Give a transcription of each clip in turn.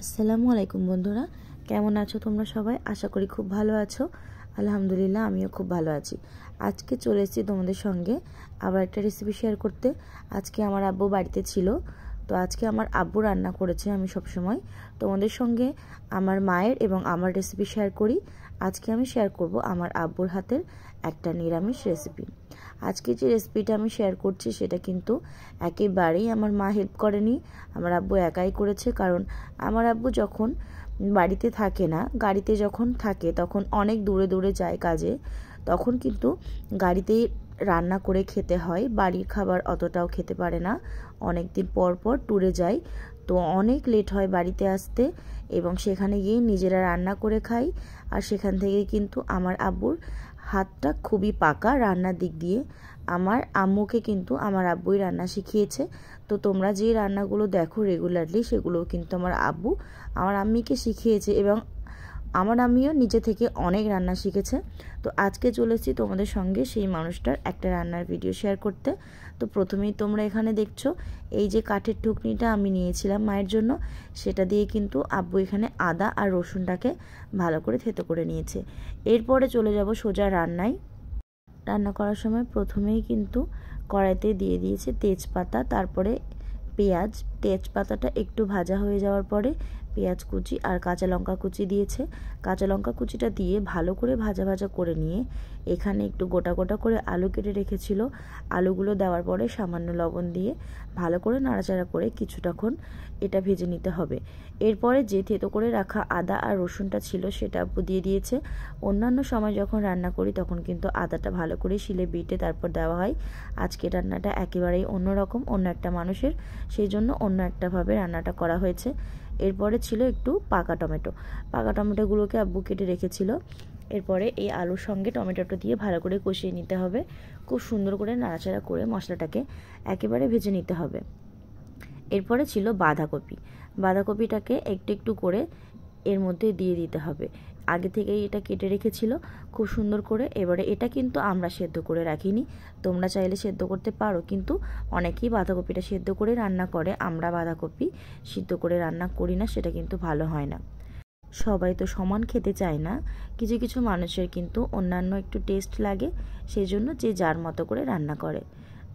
আসসালামু আলাইকুম বন্ধুরা, কেমন আছো তোমরা সবাই? আশা করি খুব ভালো আছো। আলহামদুলিল্লাহ, আমিও খুব ভালো আছি। আজকে চলে এসেছি তোমাদের সঙ্গে আবার একটা রেসিপি শেয়ার করতে। আজকে আমার আব্বু বাড়িতে ছিল, তো আজকে আমার আব্বু রান্না করেছে। আমি সবসময় তোমাদের সঙ্গে আমার মায়ের এবং আমার রেসিপি শেয়ার করি। আজকে আমি শেয়ার করব আমার আব্বুর হাতের একটা নিরামিষ রেসিপি। আজকে যে রেসিপিটা আমি শেয়ার করছি সেটা কিন্তু একেবারেই আমার মা হেল্প করেনি, আমার আব্বু একাই করেছে। কারণ আমার আব্বু যখন বাড়িতে থাকে না, গাড়িতে যখন থাকে তখন অনেক দূরে দূরে যায় কাজে, তখন কিন্তু গাড়িতেই রান্না করে খেতে হয়। বাড়ির খাবার অতটাও খেতে পারে না, অনেক দিন পর পর ট্যুরে যায়, তো অনেক লেট হয় বাড়িতে আসতে, এবং সেখানে গিয়ে নিজেরা রান্না করে খাই। আর সেখান থেকে কিন্তু আমার আব্বুর হাতটা খুবই পাকা রান্নার দিক দিয়ে। আমার আম্মুকে কিন্তু আমার আব্বুই রান্না শিখিয়েছে। তো তোমরা যে রান্নাগুলো দেখো রেগুলারলি, সেগুলোও কিন্তু আমার আব্বু আমার আম্মিকে শিখিয়েছে, এবং আমার আম্মিও নিজে থেকে অনেক রান্না শিখেছে। তো আজকে চলেছি তোমাদের সঙ্গে সেই মানুষটার একটা রান্নার ভিডিও শেয়ার করতে। তো প্রথমেই তোমরা এখানে দেখছো এই যে কাঠের ঠুকনিটা আমি নিয়েছিলাম মায়ের জন্য, সেটা দিয়ে কিন্তু আব্বু এখানে আদা আর রসুনটাকে ভালো করে থেতো করে নিয়েছে। এরপরে চলে যাব সোজা রান্নায়। রান্না করার সময় প্রথমেই কিন্তু কড়াইতে দিয়ে দিয়েছে তেজপাতা, তারপরে পেঁয়াজ। তেজপাতাটা একটু ভাজা হয়ে যাওয়ার পরে পেঁয়াজ কুচি আর কাঁচা লঙ্কা কুচি দিয়েছে। কাঁচা লঙ্কা কুচিটা দিয়ে ভালো করে ভাজা ভাজা করে নিয়ে এখানে একটু গোটা গোটা করে আলু কেটে রেখেছিল, আলুগুলো দেওয়ার পরে সামান্য লবণ দিয়ে ভালো করে নাড়াচাড়া করে কিছুটাক্ষণ এটা ভেজে নিতে হবে। এরপরে যে থেতো করে রাখা আদা আর রসুনটা ছিল সেটা দিয়ে দিয়েছে। অন্যান্য সময় যখন রান্না করি তখন কিন্তু আদাটা ভালো করে শিলে বেটে তারপর দেওয়া হয়। আজকে রান্নাটা একেবারেই অন্যরকম, অন্য একটা মানুষের, সেই জন্য অন্য একটাভাবে রান্নাটা করা হয়েছে। এরপরে ছিল একটু পাকা টমেটো, পাকা টমেটোগুলোকে আব্বু কেটে রেখেছিল। এরপরে এই আলুর সঙ্গে টমেটোটা দিয়ে ভালো করে কষিয়ে নিতে হবে, খুব সুন্দর করে নাড়াচাড়া করে মশলাটাকে একেবারে ভেজে নিতে হবে। এরপরে ছিল বাঁধাকপি, বাঁধাকপিটাকে একটু একটু করে এর মধ্যে দিয়ে দিতে হবে। আগে থেকেই এটা কেটে রেখেছিল খুব সুন্দর করে। এবারে এটা কিন্তু আমরা সেদ্ধ করে রাখিনি, তোমরা চাইলে সেদ্ধ করতে পারো, কিন্তু অনেকেই বাঁধাকপিটা সেদ্ধ করে রান্না করে। আমরা বাঁধাকপি সিদ্ধ করে রান্না করি না, সেটা কিন্তু ভালো হয় না। সবাই তো সমান খেতে চায় না, কিছু কিছু মানুষের কিন্তু অন্যান্য একটু টেস্ট লাগে, সেই জন্য যে যার মতো করে রান্না করে।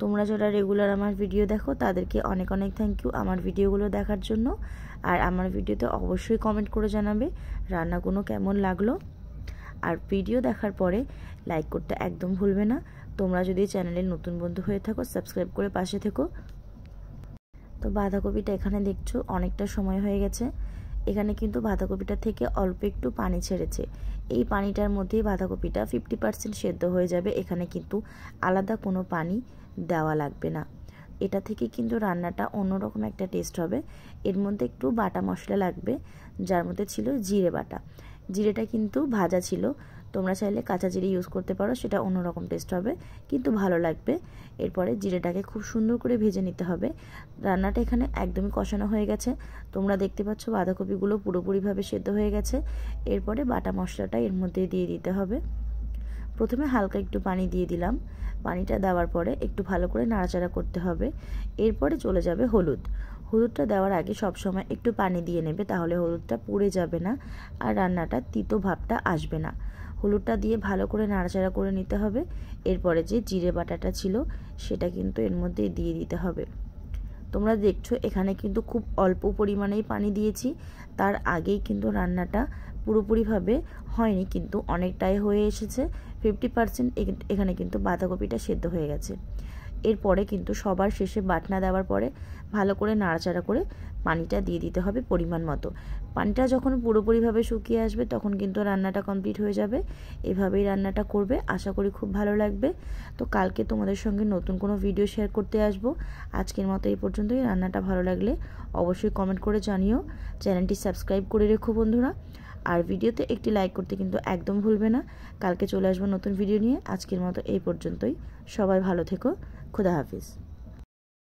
তোমরা যারা রেগুলার আমার ভিডিও দেখো তাদেরকে অনেক অনেক থ্যাংক ইউ আমার ভিডিওগুলো দেখার জন্য। আর আমার ভিডিওতে অবশ্যই কমেন্ট করে জানাবে রান্নাগুলো কেমন লাগলো। আর ভিডিও দেখার পরে লাইক করতে একদম ভুলবে না। তোমরা যদি চ্যানেলের নতুন বন্ধু হয়ে থাকো সাবস্ক্রাইব করে পাশে থেকো। তো বাঁধাকপিটা এখানে দেখছো অনেকটা সময় হয়ে গেছে, এখানে কিন্তু বাঁধাকপিটা থেকে অল্প একটু পানি ছেড়েছে। এই পানিটার মধ্যেই বাঁধাকপিটা 50% সেদ্ধ হয়ে যাবে, এখানে কিন্তু আলাদা কোনো পানি দেওয়া লাগবে না। এটা থেকে কিন্তু রান্নাটা অন্যরকম একটা টেস্ট হবে। এর মধ্যে একটু বাটা মশলা লাগবে, যার মধ্যে ছিল জিরে বাটা। জিরেটা কিন্তু ভাজা ছিল, তোমরা চাইলে কাঁচা জিরে ইউজ করতে পারো, সেটা অন্যরকম টেস্ট হবে, কিন্তু ভালো লাগবে। এরপরে জিরেটাকে খুব সুন্দর করে ভেজে নিতে হবে। রান্নাটা এখানে একদমই কষানো হয়ে গেছে, তোমরা দেখতে পাচ্ছ বাঁধাকপিগুলো পুরোপুরিভাবে সেদ্ধ হয়ে গেছে। এরপরে বাটা মশলাটা এর মধ্যে দিয়ে দিতে হবে। প্রথমে হালকা একটু পানি দিয়ে দিলাম, পানিটা দেওয়ার পরে একটু ভালো করে নাড়াচাড়া করতে হবে। এরপরে চলে যাবে হলুদ। হলুদটা দেওয়ার আগে সবসময় একটু পানি দিয়ে নেবে, তাহলে হলুদটা পুড়ে যাবে না আর রান্নাটা তিতো ভাবটা আসবে না। হলুদটা দিয়ে ভালো করে নাড়াচাড়া করে নিতে হবে। এরপরে যে জিরে বাটাটা ছিল সেটা কিন্তু এর মধ্যে দিয়ে দিতে হবে। তোমরা দেখছো এখানে কিন্তু খুব অল্প পরিমাণেই পানি দিয়েছি, তার আগেই কিন্তু রান্নাটা পুরোপুরিভাবে হয়নি, কিন্তু অনেকটাই হয়ে এসেছে। 50% এখানে কিন্তু বাঁধাকপিটা সেদ্ধ হয়ে গেছে। এরপরে কিন্তু সবার শেষে বাটনা দেওয়ার পরে ভালো করে নাড়াচাড়া করে পানিটা দিয়ে দিতে হবে পরিমাণ মতো। পানিটা যখন পুরোপুরিভাবে শুকিয়ে আসবে তখন কিন্তু রান্নাটা কমপ্লিট হয়ে যাবে। এভাবেই রান্নাটা করবে, আশা করি খুব ভালো লাগবে। তো কালকে তোমাদের সঙ্গে নতুন কোনো ভিডিও শেয়ার করতে আসবো। আজকের মতো এই পর্যন্তই। রান্নাটা ভালো লাগলে অবশ্যই কমেন্ট করে জানিও, চ্যানেলটি সাবস্ক্রাইব করে রেখো বন্ধুরা। আর ভিডিওতে একটি লাইক করতে কিন্তু একদম ভুলবে না। কালকে চলে আসবো নতুন ভিডিও নিয়ে। আজকের মতো এই পর্যন্তই, সবাই ভালো থেকো, খুদা হাফিজ।